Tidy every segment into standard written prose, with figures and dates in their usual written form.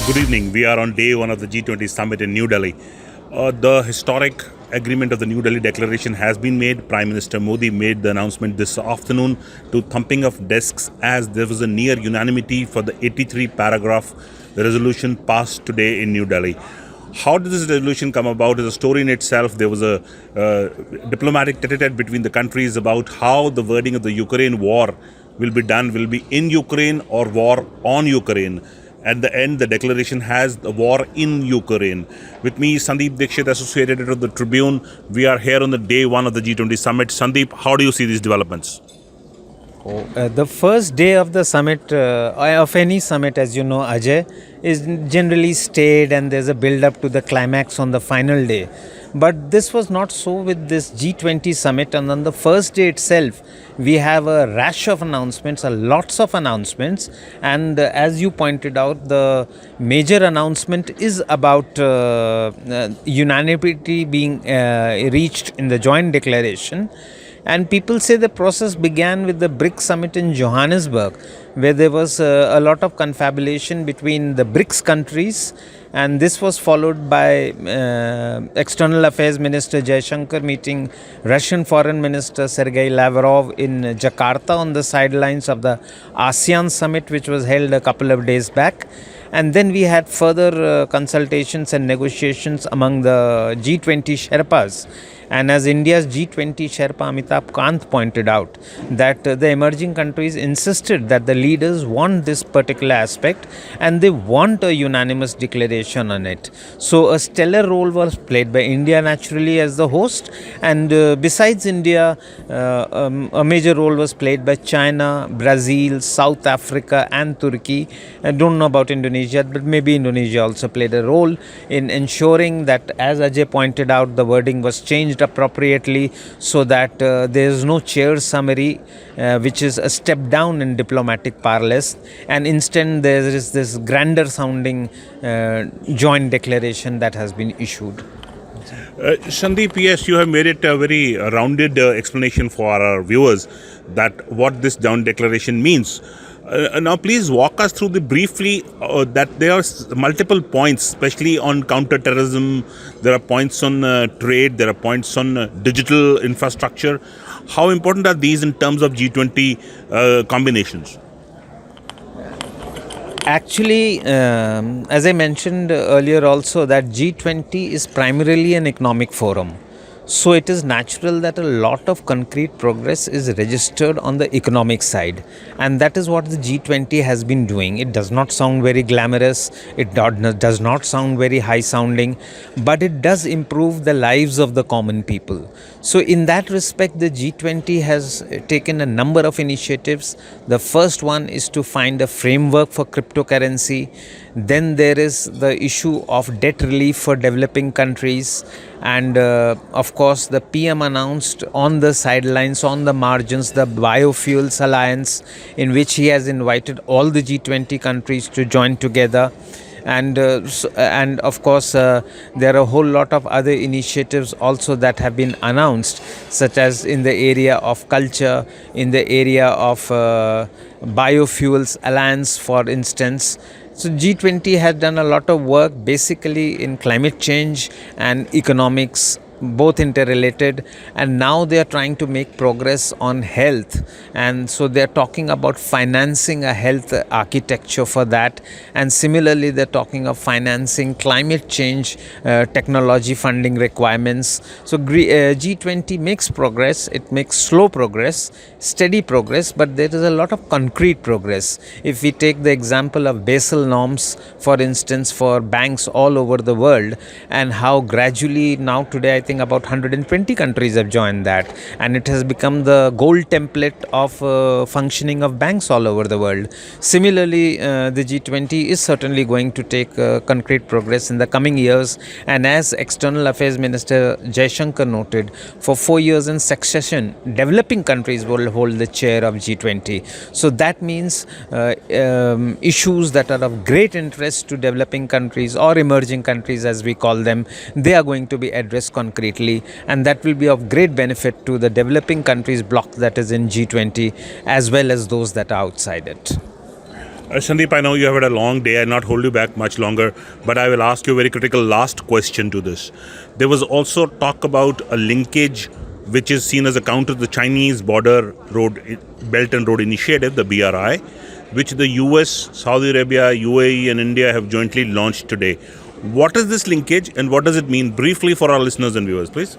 Good evening. We are on day one of the G20 Summit in New Delhi. The historic agreement of the New Delhi Declaration has been made. Prime Minister Modi made the announcement this afternoon to thumping of desks as there was a near unanimity for the 83 paragraph the resolution passed today in New Delhi. How did this resolution come about is a story in itself. There was a diplomatic tete-a-tete between the countries about how the wording of the Ukraine war will be done, will be in Ukraine or war on Ukraine. At the end, the declaration has the war in Ukraine. With me, Sandeep Dixit, associate editor of the Tribune. We are here on the day one of the G20 Summit. Sandeep, how do you see these developments? The first day of the summit, of any summit, as you know, Ajay, is generally stayed and there's a build-up to the climax on the final day. But this was not so with this G20 summit, and on the first day itself, we have a rash of announcements, lots of announcements, and as you pointed out, the major announcement is about unanimity being reached in the joint declaration. And people say the process began with the BRICS summit in Johannesburg, where there was a lot of confabulation between the BRICS countries, and this was followed by External Affairs Minister Jaishankar meeting Russian Foreign Minister Sergey Lavrov in Jakarta on the sidelines of the ASEAN summit, which was held a couple of days back. And then we had further consultations and negotiations among the G20 Sherpas. And as India's G20 Sherpa Amitabh Kant pointed out, that the emerging countries insisted that the leaders want this particular aspect and they want a unanimous declaration on it. So a stellar role was played by India naturally as the host, and besides India, a major role was played by China, Brazil, South Africa and Turkey. I don't know about Indonesia, but maybe Indonesia also played a role in ensuring that, as Ajay pointed out, the wording was changed appropriately so that there is no chair summary, which is a step down in diplomatic parlance, and instead there is this grander sounding joint declaration that has been issued. Sandeep, yes, you have made it a very rounded explanation for our viewers that what this joint declaration means. Now, please walk us through briefly that there are multiple points, especially on counter-terrorism. There are points on trade. There are points on digital infrastructure. How important are these in terms of G20 combinations? Actually, as I mentioned earlier also, that G20 is primarily an economic forum. So it is natural that a lot of concrete progress is registered on the economic side, and that is what the G20 has been doing. It does not sound very glamorous, it does not sound very high sounding, but it does improve the lives of the common people. So in that respect, the G20 has taken a number of initiatives. The first one is to find a framework for cryptocurrency. Then there is the issue of debt relief for developing countries, and of course the PM announced on the sidelines, on the margins, the biofuels alliance, in which he has invited all the G20 countries to join together. And of course there are a whole lot of other initiatives also that have been announced, such as in the area of culture, in the area of biofuels alliance, for instance. So G20 has done a lot of work basically in climate change and economics, both interrelated, and now they are trying to make progress on health, and so they are talking about financing a health architecture for that, and similarly they are talking of financing climate change technology funding requirements. So G20 makes progress. It makes slow progress, steady progress, but there is a lot of concrete progress. If we take the example of Basel norms, for instance, for banks all over the world, and how gradually now today I think about 120 countries have joined that, and it has become the gold template of functioning of banks all over the world. Similarly, the G20 is certainly going to take concrete progress in the coming years, and as External Affairs Minister Jaishankar noted, for 4 years in succession, developing countries will hold the chair of G20. So that means issues that are of great interest to developing countries or emerging countries as we call them, they are going to be addressed concretely, and that will be of great benefit to the developing countries bloc that is in G20 as well as those that are outside it. Sandeep, I know you have had a long day. I'll not hold you back much longer, but I will ask you a very critical last question to this. There was also talk about a linkage which is seen as a counter to the Chinese Border Road Belt and Road Initiative, the BRI, which the US, Saudi Arabia, UAE and India have jointly launched today. What is this linkage and what does it mean? Briefly for our listeners and viewers, please.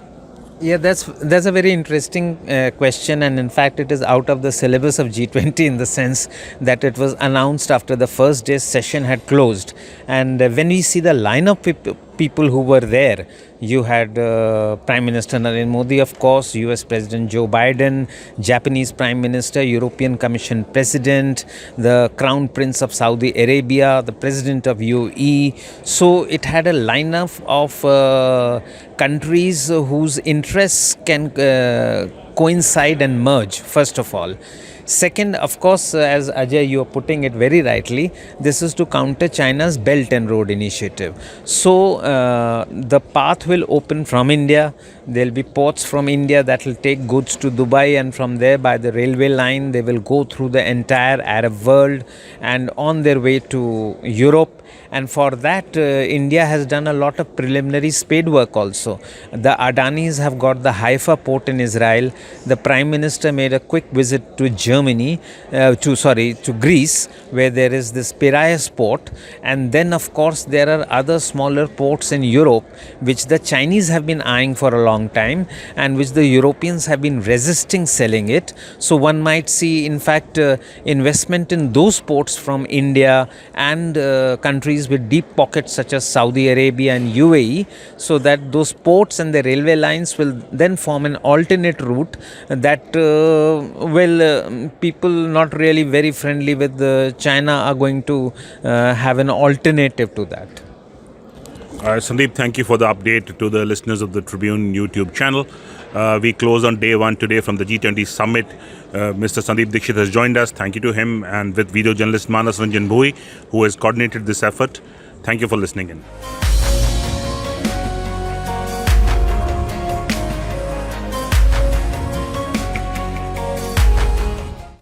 Yeah, that's a very interesting question, and in fact, it is out of the syllabus of G20 in the sense that it was announced after the first day's session had closed. And when we see the line of people who were there, you had Prime Minister Narendra Modi, of course, US President Joe Biden, Japanese Prime Minister, European Commission President, the Crown Prince of Saudi Arabia, the President of UAE. So it had a lineup of countries whose interests can coincide and merge, first of all. Second, of course, as Ajay, you are putting it very rightly, this is to counter China's Belt and Road Initiative. So the path will open from India. There will be ports from India that will take goods to Dubai, and from there by the railway line they will go through the entire Arab world and on their way to Europe. And for that, India has done a lot of preliminary spade work also. The Adanis have got the Haifa port in Israel. The Prime Minister made a quick visit to to Greece, where there is this Piraeus port. And then, of course, there are other smaller ports in Europe, which the Chinese have been eyeing for a long time and which the Europeans have been resisting selling it. So one might see, in fact, investment in those ports from India and countries with deep pockets such as Saudi Arabia and UAE, so that those ports and the railway lines will then form an alternate route that people not really very friendly with China are going to have an alternative to that. Sandeep, thank you for the update to the listeners of the Tribune YouTube channel. We close on day one today from the G20 Summit. Mr. Sandeep Dixit has joined us. Thank you to him, and with video journalist Manas Ranjan Bhui, who has coordinated this effort. Thank you for listening in.